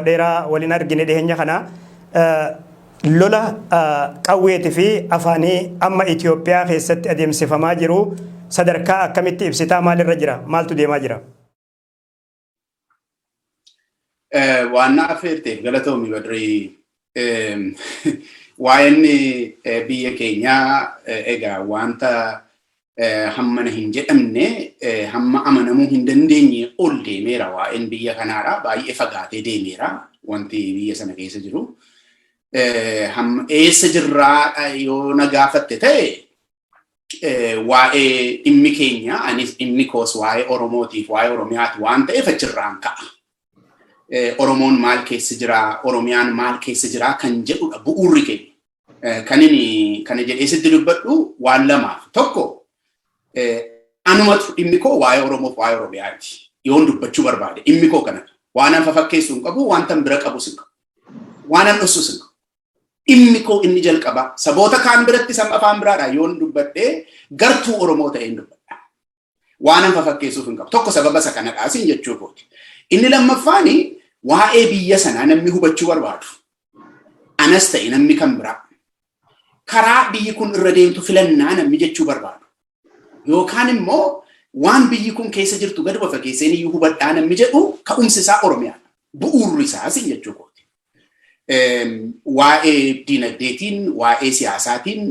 dheeraa waliin argine dhiyeenya kana lola qawweetii fi afaanii amma Itoophiyaa keessatti adeemsifamaa jiru sadarkaa akkamitti ibsitaa maalirra jira maaltu deemaa jira? Waan afeerteef galatoomi Badrii waa'een biyya keenyaa egaa wanta hamma hin jedhamne hamma amanamuu hin dandeenye ol deemeera waa'een biyya kanaadha baay'ee fagaatee deemeera wanti biyya sana keessa jiru eessa jirraa yoo na gaafatte ta'e waa'ee dhimmi keenya anis dhimmi koos waa'ee Oromootiif waa'ee Oromiyaati waan ta'eef achirraan ka'a. Oromoon maal keessa jira Oromiyaan maal keessa jira kan jedhudha bu'uurri keenya kana jedhee sitti dubbadhu waan lamaaf tokko anumatu dhimmi koo waa'ee Oromoof waa'ee Oromiyaati yoon dubbachuu barbaade dhimmi koo kana waan an fafakkeessu hin qabu waan tan bira qabu sin qabu waan an dhossu sin qabu dhimmi koo inni jalqaba saboota kaan biratti sam afaan biraadha yoon dubbadhe gartuu Oromoo ta'een dubbadha waan an fafakkeessuuf hin qabu tokko sababa isa kanadhaa sin jechuu kooti inni lammaffaani waa'ee biyya sanaa namni hubachuu barbaadu anas ta'e namni kan biraa karaa biyyi kun irra deemtu filannaa namni jechuu barbaadu yookaan immoo waan biyyi kun keessa jirtu gad of fageesseen iyyuu hubadhaa namni jedhu ka'umsi isaa Oromiyaa bu'uurri isaa sin jechuu kooti. Waa'ee dinagdeetiin waa'ee siyaasaatiin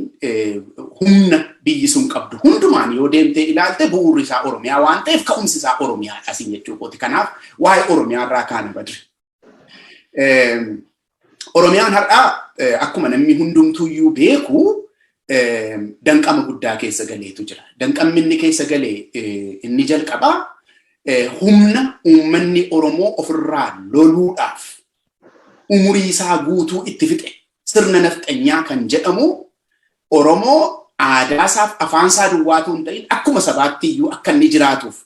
humna biyyi sun qabdu hundumaan yoo deemtee ilaalte bu'uurri isaa Oromiyaa waan ta'eef ka'umsi isaa Oromiyaadha sin jechuu kooti. Kanaaf waa'ee Oromiyaa irraa kaana Badri. Oromiyaan har'aa akkuma namni hundumtuuyyuu beeku danqama guddaa keessa galeetu jira. Danqamni inni keessa galee inni jalqabaa humna uummanni Oromoo ofirraa loluudhaaf umurii isaa guutuu itti fixe sirna nafxanyaa kan jedhamu Oromoo aadaa isaaf afaan isaa duwwaatu hin ta'in akkuma sabaatti iyyuu akka inni jiraatuuf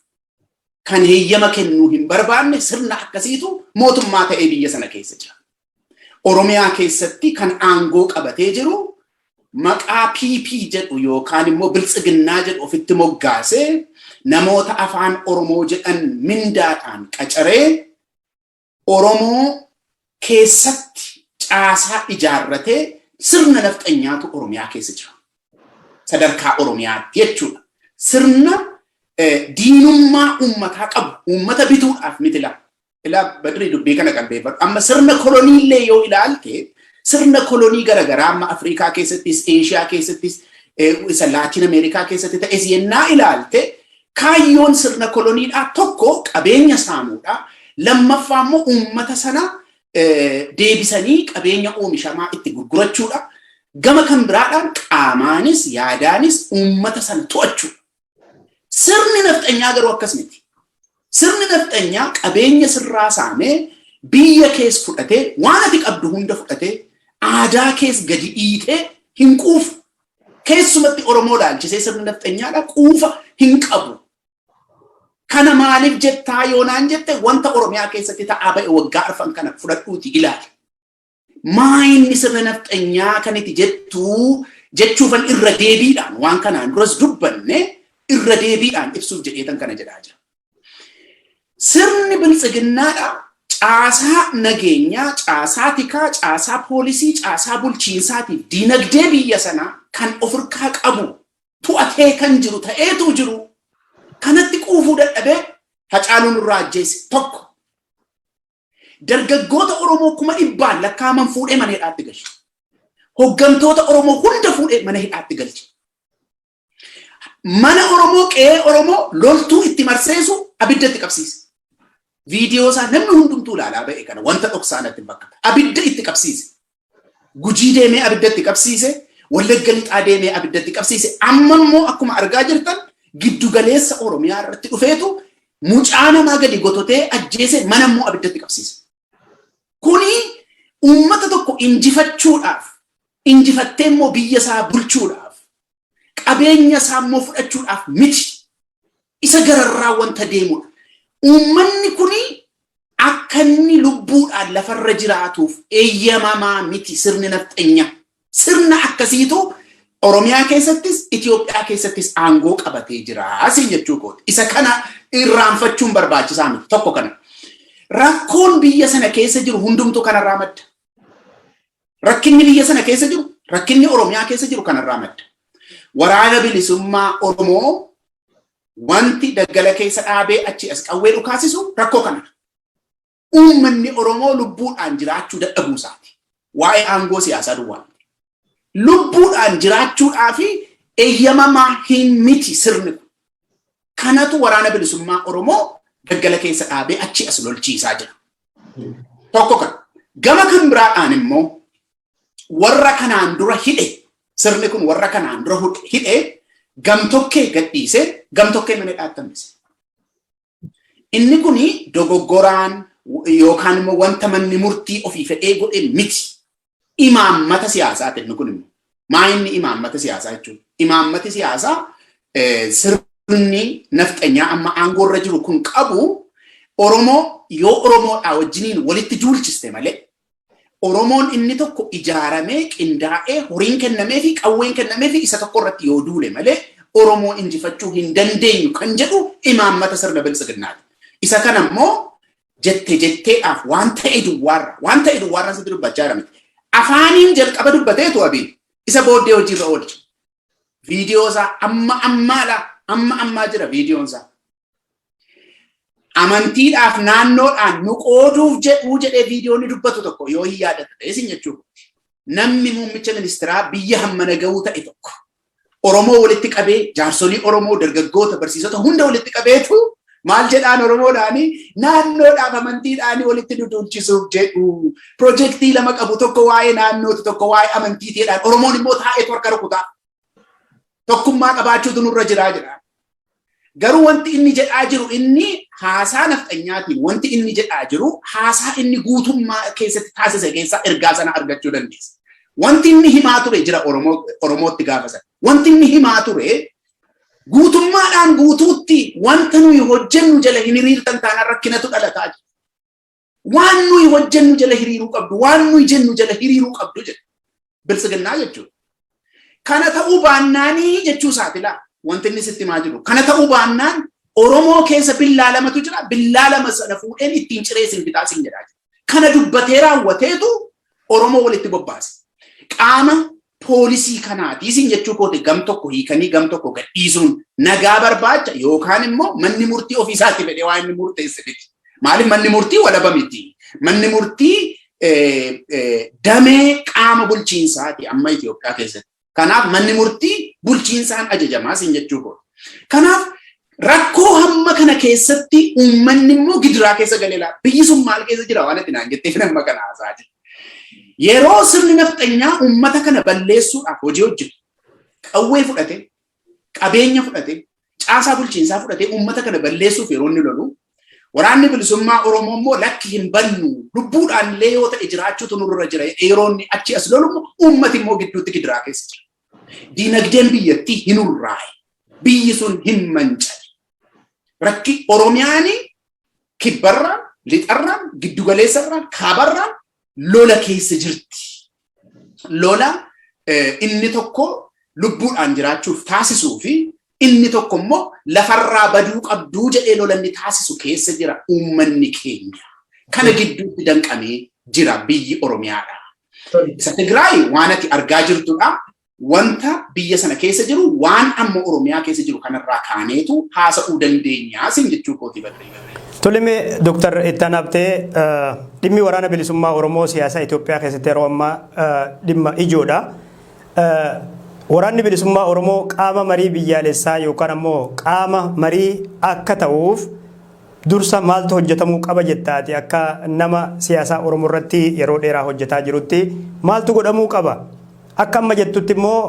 kan heeyyama kennuu hin barbaanne sirna akkasiitu mootummaa ta'ee biyya sana keessa jira. Oromiyaa keessatti kan aangoo qabatee jiru maqaa PP jedhu yookaan immoo biltsiginnaa jedhu ofitti moggaasee namoota afaan Oromoo jedhan mindaadhaan qacaree Oromoo keessatti caasaa ijaarratee sirna nafxanyaatu Oromiyaa keessa jira. Sadarkaa Oromiyaatti jechuudha. Sirna diinummaa uummataa qabu uummata bituudhaaf miti laa. Ilaa Badrii dubbii kana qalbeeffadhu. Amma sirna koloniillee yoo ilaalte sirna kolonii garaagaraa amma Afrikaa keessattis Eeshiyaa keessattis isa Laatiin Ameerikaa keessatti ta'es yennaa ilaalte kaayyoon sirna koloniidhaa tokko qabeenya saamuudha. Lammaffaa immoo uummata sana deebisanii qabeenya oomishamaa itti gurgurachuudha. Gama kan biraadhaan qaamaanis yaadaanis uummata sana to'achuudha. Sirni nafxanyaa garuu akkas miti. Sirni nafxanyaa qabeenya sirraa saamee biyya kees fudhatee waan ati qabdu hunda fudhatee aadaa kees gadi dhiitee hin quufu. Keessumatti Oromoo laalchisee sirni nafxanyaadha quufa hin qabu. Kana maaliif jettaa yoonaan jette wanta Oromiyaa keessatti ta'aa ba'e waggaa arfan kana fudhadhuuti ilaali. Maayinni sirna nafxanyaa kanatti jechuufan irra deebiidhaan waan kanaan duras dubbanne irra deebiidhaan ibsuuf jedheetan kana jedhaa jira. Sirni biltsiginnaadha caasaa nageenyaa, caasaa tikaa, caasaa poolisii, caasaa bulchiinsaatiif dinagdee biyya sanaa kan ofirkaa qabu to'atee kan jiru ta'eetu jiru. Kanatti quufuu dadhabee Hacaaluun irraa ajjeese tokko. Dargaggoota Oromoo kuma dhibbaan lakkaaman fuudhee mana hidhaatti galche. Hoggantoota Oromoo hunda fuudhee mana hidhaatti galche. Mana Oromoo qe'ee Oromoo loltuu itti marseesu abidda itti qabsiise. Viidiyoo isaa namni hundumtuu ilaalaa ba'e kana wanta dhoksaa natti bakkata. Abidda itti qabsiise. Gujii deemee abidda itti qabsiise. Wallagga lixaa deemee abidda itti qabsiise. Amma immoo akkuma argaa jirtan giddugaleessa Oromiyaa irratti dhufeetu mucaa namaa gadi gototee ajjeese mana immoo abidda itti qabsiise. Kuni uummata tokko injifachuudhaaf injifattee immoo biyya isaa bulchuudhaaf qabeenya isaa immoo fudhachuudhaaf miti isa gararraa wanta deemudha. Uummanni kuni akka inni lubbuudhaan lafarra jiraatuuf eeyyamamaa miti sirni nafxanyaa. Sirna akkasiitu Oromiyaa keessattis Itoophiyaa keessattis aangoo qabatee jira asin jechuu kooti. Isa kana irraanfachuun barbaachisaa miti tokko kana. Rakkoon biyya sana keessa jiru hundumtu kanarraa madda. Rakkinni biyya sana keessa jiru, rakkinni Oromiyaa keessa jiru kanarraa madda. Waraana bilisummaa Oromoo wanti daggala keessa dhaabee achi as qawwee dhukaasisu rakkoo kana. Uummanni Oromoo lubbuudhaan jiraachuu dadhabuu isaati. Waa'ee aangoo siyaasaa duwwaa. Lubbuudhaan jiraachuudhaa fi eeyyamamaa hin miti sirni kun. Kanatu waraana bilisummaa Oromoo daggala keessa dhaabee achi as lolchiisaa jira. Tokko kan. Gama kan biraadhaan immoo warra kanaan dura hidhe sirni kun warra kanaan dura hidhe gamtokkee gadhiisee gamtokkee mana dhaabbamise. Inni kuni dogoggoraan yookaan immoo wanta manni murtii ofii fedhee godhe miti. Imaammata siyaasaati inni kun immoo. Maa inni imaammata siyaasaa jechuudha. Imaammati siyaasaa sirni nafxanyaa amma aangoorra jiru kun qabu Oromoo yoo Oromoodhaa wajjiniin walitti duulchiste malee Oromoon inni tokko ijaaramee qindaa'ee horiin kennamee fi qawween kennamee fi isa tokko irratti yoo duule malee Oromoo injifachuu hin dandeenyu kan jedhu imaammata sirna biltsiginnaati. Isa kana immoo jetteedhaaf waan ta'e duwwaarra sitti dubbachaa jira miti. Afaaniin jalqaba dubbateetu abiin isa booddee hojiirra oolche. Viidiyoosaa ammaa jira viidiyoonsaa. Amantiidhaaf naannoodhaan nu qooduuf jedhee viidiyoonni dubbatu tokko yoo hin yaadatte isin jechuudha. Namni muummicha ministeeraa biyya hammana ga'uu ta'e tokko Oromoo walitti qabee jaarsolii Oromoo dargaggoota barsiisota hunda walitti qabeetu maal jedhaan Oromoodhaani naannoodhaaf amantiidhaan walitti duduulchisuuf jedhu piroojeektii lama qabu tokko waa'ee naannooti tokko waa'ee amantiitiidhaan Oromoon immoo taa'eetu harka rukutaa. Tokkummaa qabaachuutu nurra jiraa jedha. Garuu wanti inni jedhaa jiru inni haasaa nafxanyaatiin wanti inni jedhaa jiru haasaa inni guutummaa keessatti taasise keessaa ergaa sana argachuu dandeessa. Wanti inni himaa ture jira Oromootti gaafa sana. Wanti inni himaa ture guutummaadhaan guutuutti wanta nuyi hojjennu jala hin hiriirtan taanaan rakkinatu dhalataa jira. Waan nuyi hojjennu jala hiriiruu qabdu, waan nuyi jennu jala hiriiruu qabdu jedha. Biltsiginnaa jechuudha. Kana ta'uu baannaanii jechuu saatilaa. Wanti inni sitti himaa jiru. Kana ta'uu baannaan Oromoo keessa billaa lamatu jira. Billaa lama sana fuudheen ittiin ciree isin bitaa isin jedhaa jira. Kana dubbatee raawwateetu Oromoo walitti bobbaase. Qaama poolisii kanaati isin jechuu kooti gam tokko hiikanii gam tokko gadhiisuun nagaa barbaacha yookaan immoo manni murtii ofiisaatti fedhee waa inni murteesse miti. Maaliif manni murtii walaba miti. Manni murtii damee qaama bulchiinsaati amma Itoophiyaa keessatti. Kanaaf manni murtii bulchiinsaan ajajamaa isin jechuu kooti. Kanaaf rakkoo hamma kana keessatti uummanni immoo gidiraa keessa galeelaa. Biyyi sun maal keessa jira waan itti naan jettee nama kana haasaa jira. Yeroo sirni nafxanyaa uummata kana balleessuudhaaf hojii hojjetu. Qawwee fudhate, qabeenya fudhate, caasaa bulchiinsaa fudhate uummata kana balleessuuf yeroo inni lolu. Waraanni bilisummaa Oromoo immoo lakki hin bannu lubbuudhaan illee yoo ta'e jiraachuutu nurra jira. Yeroo inni achi as lolu uummati immoo gidduutti gidiraa keessa jira. Diinagdeen biyyattii hin urraaye. Biyyi sun hin mancane. Rakki Oromiyaani kibbarraan, lixarraan, giddugaleessarraan, kaabarraan lola keessa jirti. Lola inni tokko lubbuudhaan jiraachuuf taasisuu fi inni tokko immoo lafarraa baduu qabduu jedhee lolanni taasisu keessa jira uummanni keenya. Kana gidduutti danqamee jira biyyi Oromiyaadha. Isa Tigraay waan ati argaa jirtudha. Wanta biyya sana keessa jiru waan amma Oromiyaa keessa jiru kanarraa kaaneetu haasa'uu dandeenya sin jechuu kooti badree. Tolime Dr. Ittaan Abtee dhimmi waraana bilisummaa Oromoo siyaasa Itoophiyaa keessatti yeroo ammaa dhimma ijoodha. Waraanni bilisummaa Oromoo qaama marii biyyaalessaa yookaan ammoo qaama marii akka ta'uuf dursa maaltu hojjetamuu qaba jettaati akka nama siyaasaa Oromoo irratti yeroo dheeraa hojjetaa jirutti maaltu godhamuu qaba? Akka amma jettutti immoo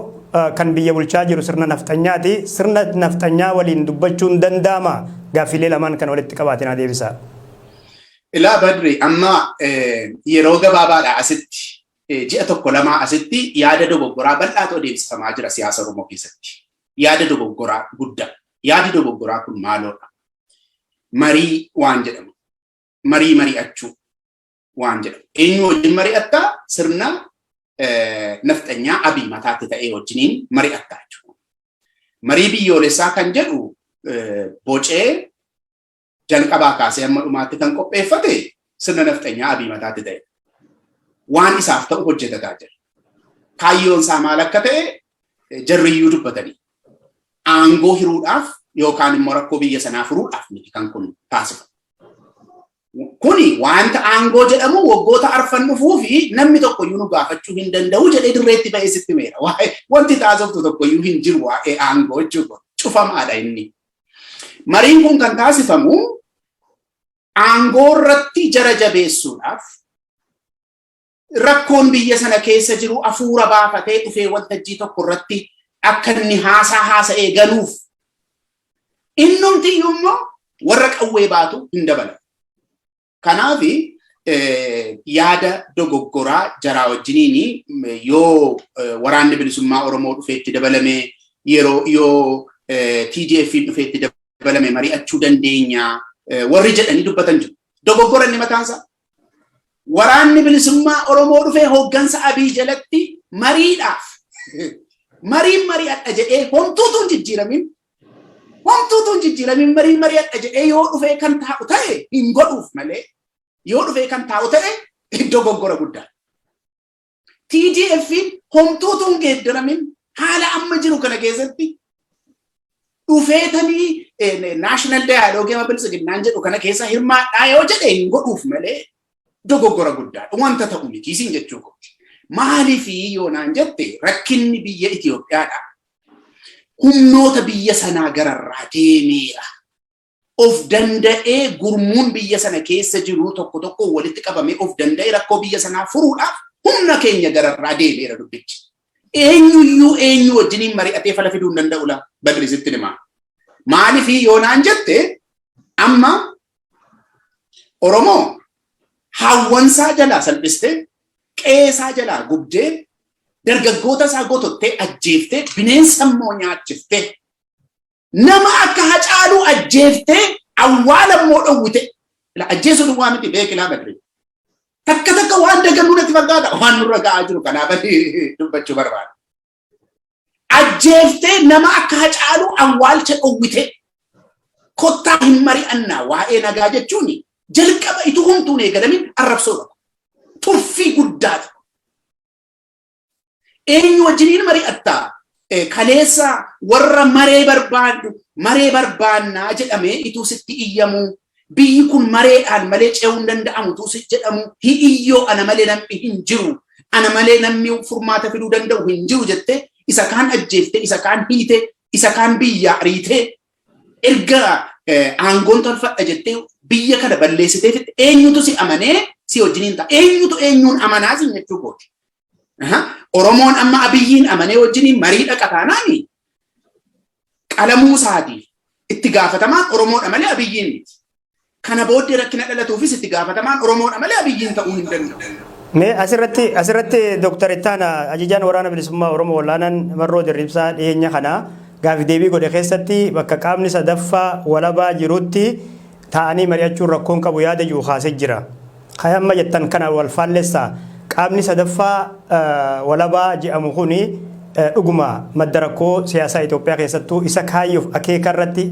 kan biyya bulchaa jiru sirna nafxanyaati. Sirna nafxanyaa waliin dubbachuun danda'ama. Gaaffilee lamaan kan walitti qabaatin adeemsa. Ilaa Badri amma yeroo gabaabaadhaa asitti ji'a tokko lamaa asitti yaada dogoggoraa bal'aatu adeemsifamaa jira siyaasa Oromoo keessatti. Yaada dogoggoraa guddaa. Yaadi dogoggoraa kun maaloodha? Marii waan jedhamu. Marii mari'achuu waan jedhamu. Eenyu wajjin mari'attaa? Sirna nafxanyaa Abiy mataatti ta'ee wajjiniin mari'attaa jechuudha. Marii biyyoolessaa kan jedhu bocee jalqabaa kaasee amma dhumaatti kan qopheeffate sirna nafxanyaa Abiy mataatti ta'e. Waan isaaf ta'u hojjetataa jira. Kaayyoon isaa maal akka ta'e jarriyyuu dubbatanii. Aangoo hiruudhaaf yookaan immoo rakkoo biyya sanaa furuudhaaf miti kan kun taasifamu. Kuni wanta aangoo jedhamu waggoota arfan dhufuu fi namni tokko iyyuu nu gaafachuu hin danda'u jedhee dirreetti ba'ee sitti meera. Wanti taasiftu tokko iyyuu hin jiru waa'ee aangoo jechuudha. Cufamaadha inni. Mariin kun kan taasifamu aangoo irratti jara jabeessuudhaaf rakkoon biyya sana keessa jiru afuura baafatee dhufee waltajjii tokko irratti akka inni haasa'ee galuuf innumti iyyuu warra qawwee baatu hin dabalan. Kanaaf yaada dogoggoraa jaraa wajjiniin yoo waraanni bilisummaa Oromoo dhufee itti dabalame yoo TDF dhufee itti dabalame mari'achuu dandeenya warri jedhanii dubbatan jiru. Dogoggora inni mataan isaa waraanni bilisummaa Oromoo dhufee hooggansa Abiy jalatti mariidhaaf mari'adha jedhee homtuutu hin jijjiiramin mari'adha jedhee yoo dhufee kan taa'u ta'e hin godhuuf malee yoo dhufee kan taa'u ta'e dogoggora guddaa. TDF homtuutu hin geeddaramin haala amma jiru kana keessatti dhufeetanii national dialogue ma bilisiginnaan jedhu kana keessa hirmaadhaa yoo jedhe hin godhuuf malee dogoggora guddaa wanta ta'u miti isin jechuu kooti. Maaliif yoo naan jette rakkinni biyya Itoophiyaadha. Humnoota biyya sanaa gararraa deemeera. Of danda'ee gurmuun biyya sana keessa jiru tokko walitti qabamee of danda'ee rakkoo biyya sanaa furuudhaaf humna keenya gararraa deemeera dubbichi. Eenyu wajjiniin mari'atee fala fiduu hin danda'u la Badrisitti himaa. Maaliif yoo naan jette amma Oromoo hawwansaa jalaa salphistee qeesaa jalaa gubdee dargaggoota isaa gotottee ajjeeftee bineensa immoo nyaachiftee nama akka Hacaaluu ajjeeftee awwaala immoo dhowwite ajjeesuu duwwaa miti beekilaa Badri. Takka waan daganuu natti fakkaata waan nurra ga'aa jiru kanaaf dubbachuu barbaada. Ajjeeftee nama akka Hacaaluu awwaalcha dhowwite kottaa hin mari'annaa waa'ee nagaa jechuun jalqaba itu humtuun eegalamin arrabsoodha. Turfii guddaadha. Eenyu wajjiniin mari'attaa kaleessa warra maree barbaannaa jedhamee ituu sitti iyyamu biyyi kun mareedhaan malee ce'uu hin danda'amu tuu sitti jedhamu hi'iyyoo ana malee namni hin jiru ana malee namni furmaata fiduu danda'u hin jiru jettee isa kaan ajjeefte isa kaan hiite isa kaan biyya ariitee erga aangoon tolfadha jettee biyya kana balleessitee eenyutu si amanee si wajjiniin ta'a eenyutu eenyuun amanaa si jechuu kooti. Oromoon amma Abiyyiin amanee wajjiniin marii dhaqataanaani qalamuu isaatiif itti gaafatamaan Oromoodha malee Abiyyiin miti. Kana booddee rakkina dhalatuufis itti gaafatamaan Oromoodha malee Abiyyiin ta'uu hin danda'u. Mee asirratti Dr. Ittaana ajajaan waraana bilisummaa Oromoo olaanaan Marroo Dirribsaa dhiyeenya kana gaaffii deebii godhe keessatti bakka qaamni sadaffaa walabaa jirutti taa'anii mari'achuun rakkoon qabu yaada jiru kaasee jira. Kayamma jettan kana wal faalleessaa qaamni sadaffaa walabaa jedhamu kuni dhuguma madda rakkoo siyaasaa Itoophiyaa keessattuu isa kaayyuuf akeeka irratti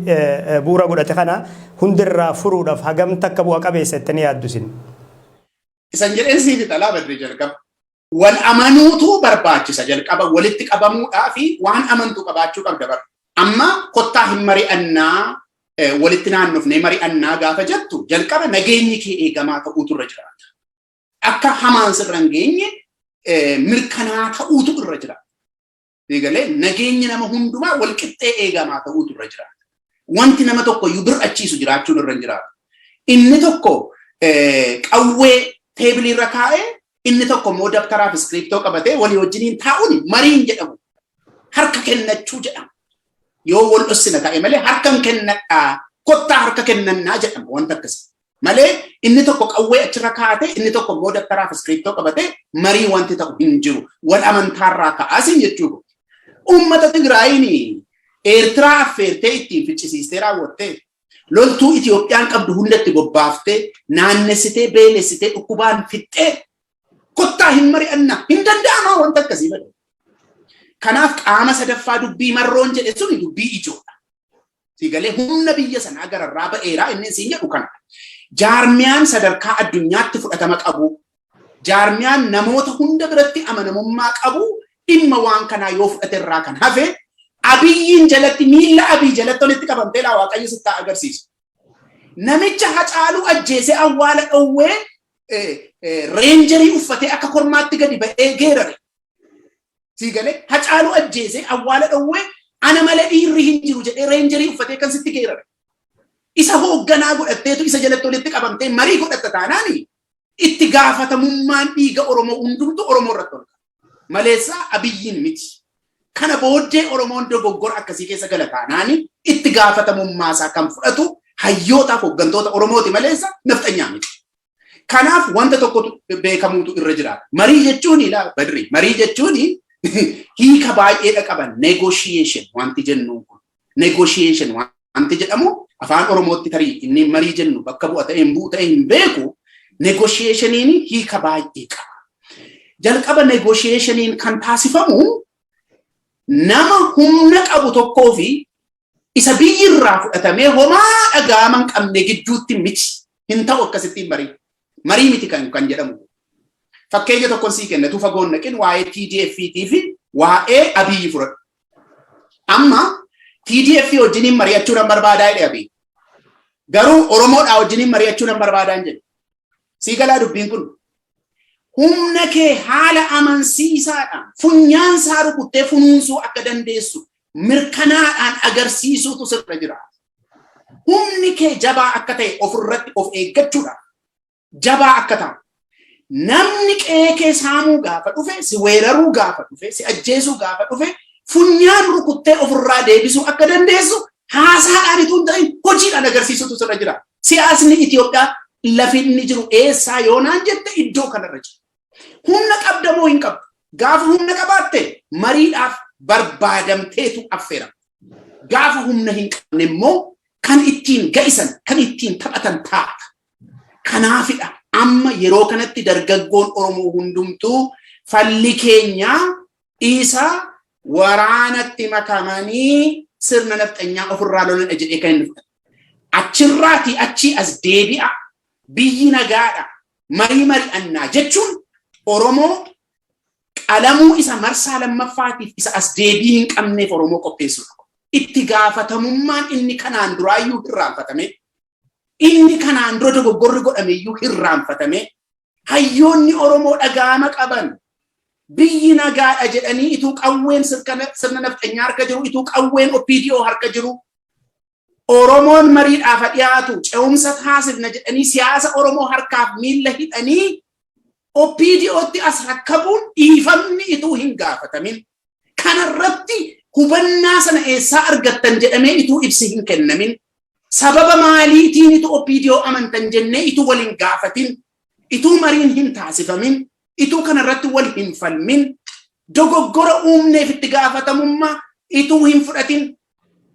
bu'uura godhate kana hundirraa furuudhaaf hagam takka bu'a qabeessa jettanii yaaddu isin. Isan jedheen siiti xalaa Badri jalqaba. Wal amanuutu barbaachisa jalqaba walitti qabamuudhaa fi waan amantuu qabaachuu qabda bara. Amma kottaa hin mari'annaa walitti naannofnee mari'annaa gaafa jettu jalqaba nageenyi kee eegamaa ta'uutu irra jiraata. Akka hamaan sirra hin geenye mirkanaa ta'uutu irra jiraata. Eegalee nageenyi nama hundumaa wal qixxee eegamaa ta'uutu irra jiraata. Wanti nama tokko iyyuu bir'achiisu jiraachuun irra hin jiraatu. Inni tokko qawwee teebilii irra kaa'ee inni tokko immoo dabtaraa fi iskiriiptoo qabatee walii wajjiniin taa'uun mariin jedhamu. Harka kennachuu jedhama. Yoo wal dhossina ta'e malee harkan kennadhaa kottaa harka kennannaa jedhama wanta akkasii. Malee inni tokko qawwee achirra kaa'atee inni tokko immoo dabtaraa fi iskiriiptoo qabatee marii wanti ta'u hin jiru. Wal amantaarraa ka'aasin jechuudha. Uummata Tigraayiin Eertiraa affeertee ittiin ficcisiistee raawwattee loltuu Itoophiyaan qabdu hundatti bobbaaftee naannessitee beelessitee dhukkubaan fixxee kottaa hin mari'annaa hin danda'amaa wanta akkasii bada. Kanaaf qaama sadaffaa dubbii Marroon jedhe suni dubbii ijoodha. Sigalee humna biyya sanaa gararraa ba'eeraa inni siin jedhu kana. Jaarmiyaan sadarkaa addunyaatti fudhatama qabu. Jaarmiyaan namoota hunda biratti amanamummaa qabu dhimma waan kanaa yoo fudhate irraa kan hafe Abiyyiin jalatti miilla Abiy jalatti walitti qabamtee laa Waaqayyo sitti agarsiisu. Namicha Hacaaluu ajjeesee awwaala dhowwee reenjarii uffatee akka kormaatti gadi ba'ee geerare. Sigalee Hacaaluu ajjeesee awwaala dhowwee ana malee dhiirri hin jiru jedhee reenjarii uffatee kan sitti geerare. Isa hoogganaa godhatteetu isa jalatti walitti qabamtee marii godhatta taanaani itti gaafatamummaan dhiiga Oromoo hundumtu Oromoo irratti ol ka'a. Maleessaa Abiyyiin miti. Kana booddee Oromoon dogoggora akkasii keessa gala taanaani itti gaafatamummaa isaa kan fudhatu hayyootaaf hooggantoota Oromooti maleessa nafxanyaa miti. Kanaaf wanta tokkotu beekamuutu irra jiraata. Marii jechuun ilaa Badri. Marii jechuun hiika baay'eedha qaban negotiation wanti jennu kun. Negotiation wanti jedhamu afaan Oromootti tarii inni marii jennu bakka bu'a ta'een bu'u ta'e hin beeku. Negotiationiin hiika baay'ee qaba. Jalqaba negotiationiin kan taasifamu nama humna qabu tokkoo fi isa biyyirraa fudhatamee homaa dhagaaman qabne gidduutti miti. Hin ta'u akkasittiin marii. Marii miti kan jedhamu. Fakkeenya tokkoon sii kennatu fagoon naqin waa'ee TDF fi waa'ee Abiyyi fudhadhu. Amma TDF wajjiniin mari'achuu nan barbaadaa jedhe Abiyyi. Garuu Oromoodhaa wajjiniin mari'achuu nan barbaadaa jedhe. Sii galaa dubbiin kun. Humna kee haala amansiisaadhaan funyaan isaa rukuttee funuunsuu akka dandeessu mirkanaadhaan agarsiisuutu sirra jira. Humni kee jabaa akka ta'e ofirratti of eeggachuudhaan jabaa akka ta'u. Namni qe'ee kee saamuu gaafa dhufe, si weeraruu gaafa dhufe, si ajjeesuu gaafa dhufe, funyaan rukuttee ofirraa deebisuu akka dandeessu haasaadhaan itoo hin ta'in hojiidhaan agarsiisuutu sirra jira. Siyaasni Itoophiyaa lafi inni jiru eessaa yoonaan jette iddoo kanarra jira. Humna qabda moo hin qabdu? Gaafa humna qabaatte mariidhaaf barbaadamteetu affeerama. Gaafa humna hin qabne immoo kan ittiin ga'isan, kan ittiin taphatan taata. Kanaafidha amma yeroo kanatti dargaggoon Oromoo hundumtuu falli keenya isa waraanatti makamanii sirna nafxanyaa ofirraa lolan jedhee kan inni fudhate. Achirraati achi as deebi'a. Biyyi nagaadha. Marii mari'annaa jechuun Oromoo qalamuu isa marsaa lammaffaatiif isa as deebii hin qabneef Oromoo qopheessuudha. Itti gaafatamummaan inni kanaan duraayyuu irraanfatame. Inni kanaan dura dogoggorri godhameeyyuu irraanfatame. Hayyoonni Oromoo dhagaama qaban. Biyyi nagaadha jedhanii ituu qawween sirna nafxanyaa harka jiru, ituu qawween OPDO harka jiru. Oromoon mariidhaaf dhiyaatu ce'umsa taasifna jedhanii siyaasa Oromoo harkaaf miilla hidhanii OPDOtti as rakkabuun dhiifamni ituu hin gaafatamin. Kanarratti hubannaa sana eessaa argattan jedhamee ituu ibsi hin kennamin. Sababa maaliitiin ituu OPDO amantan jennee ituu wal hin gaafatin. Ituu mariin hin taasifamin. Ituu kanarratti wal hin falmin. Dogoggora uumneef itti gaafatamummaa ituu hin fudhatin.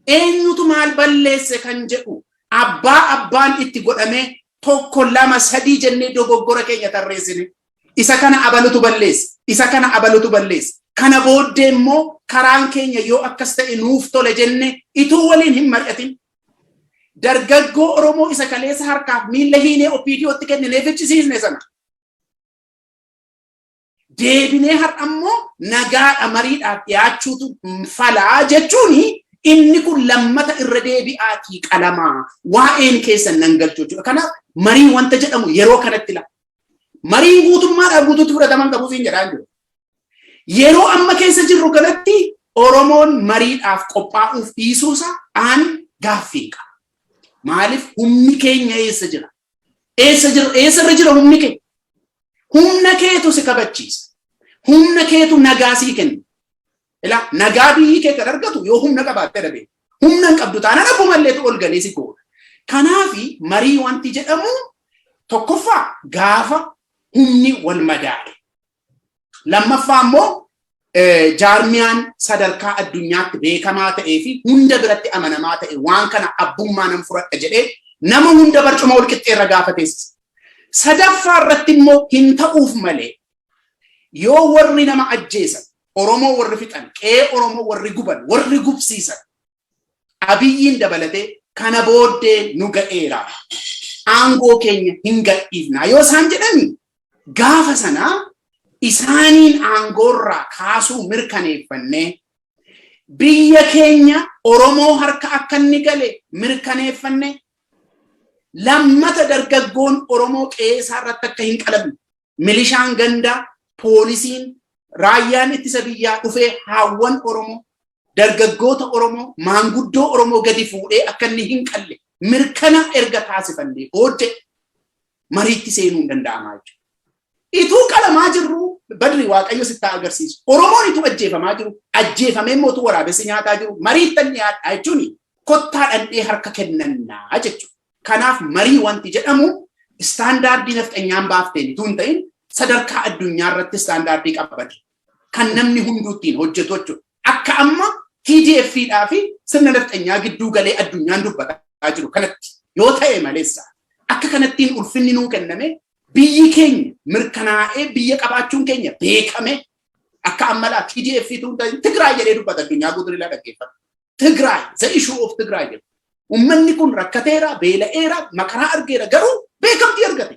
Eenyutu maal balleesse kan jedhu abbaan itti godhame tokko lama sadii jennee dogoggora keenya tarreessine. Isa kana abalutu balleesse. Isa kana abalutu balleesse. Kana booddee immoo karaan keenya yoo akkas ta'e nuuf tole jenne ituu waliin hin mari'atin. Dargaggoo Oromoo isa kaleessa harkaaf miilla hiinee OPDOtti kenninee fichisiisne sana. Deebinee har'ammoo nagaadha mariidhaaf dhiyaachuutu falaa jechuuni. Inni kun lammata irra deebi'aatii qalamaa waa'een keessan nan galchuu jechuudha. Kanaaf marii wanta jedhamu yeroo kanatti la. Marii guutummaadhaan guutuutti fudhataman qabuuf hin jedhaan jiru. Yeroo amma keessa jirru kanatti Oromoon mariidhaaf qophaa'uuf dhiisuusaa aan gaaffii qaba. Maaliif humni keenya eessa jira? Eessarra jira humni keenya? Humna keetu si kabachiisa. Humna keetu nagaa sii kenna. Ila nagaa biyyi kee kan argatu yoo humna qabaatte dhabe. Humna hin qabdu taanaan abbumalleetu ol galee si gooda. Kanaafi marii wanti jedhamu tokkoffaa gaafa humni wal madaale. Lammaffaa immoo jaarmiyaan sadarkaa addunyaatti beekamaa ta'ee fi hunda biratti amanamaa ta'e waan kana abbummaa nan fudhadha jedhee nama hunda barcuma wal qixxeerra gaafateessa. Sadaffaa irratti immoo hin ta'uuf malee yoo warri nama ajjeesan Oromoo warri fixan, qe'ee Oromoo warri guban, warri gubsiisan Abiyyiin dabalatee kana booddee nu ga'eera. Aangoo keenya hin gadhiifna yoo isaan jedhani gaafa sanaa isaaniin aangoorraa kaasuu mirkaneeffannee biyya keenya Oromoo harka akka inni gale mirkaneeffannee lammata dargaggoon Oromoo qe'ee irratti akka hin qalabne milishaan gandaa poolisiin raayyaan ittisa biyyaa dhufee haawwan Oromoo dargaggoota Oromoo maanguddoo Oromoo gadi fuudhee akka inni hin qalle mirkana erga taasifannee booddee mariitti seenuu hin danda'amaa jechuudha. Ituu qalamaa jirru badri Waaqayyo sitti agarsiisu. Oromoon ituu ajjeefamaa jiru ajjeefamee mootu waraabessi nyaataa jiru mariittan dhiyaadhaa jechuun kottaa dhandhee harka kennannaa jechuudha. Kanaaf marii wanti jedhamu istaandaardii nafxanyaan baafteen ituu hin ta'in sadarkaa addunyaa irratti istaandaardii qabate kan namni hunduu ittiin hojjetu jechuudha. Akka amma TDF-dhaa fi sirna nafxanyaa gidduu galee addunyaan dubbataa jiru kanatti yoo ta'e maleessa akka kanattiin ulfinni nuu kenname biyyi keenya mirkanaa'ee biyya qabaachuun keenya beekame akka ammalaa TDF-tuu Tigraay jedhee dubbata addunyaa guutuu dhaggeeffata. Tigraay the issue of Tigraay jedhu. Ummanni kun rakkateera beela'eera makaraa argeera garuu beekamtii argate.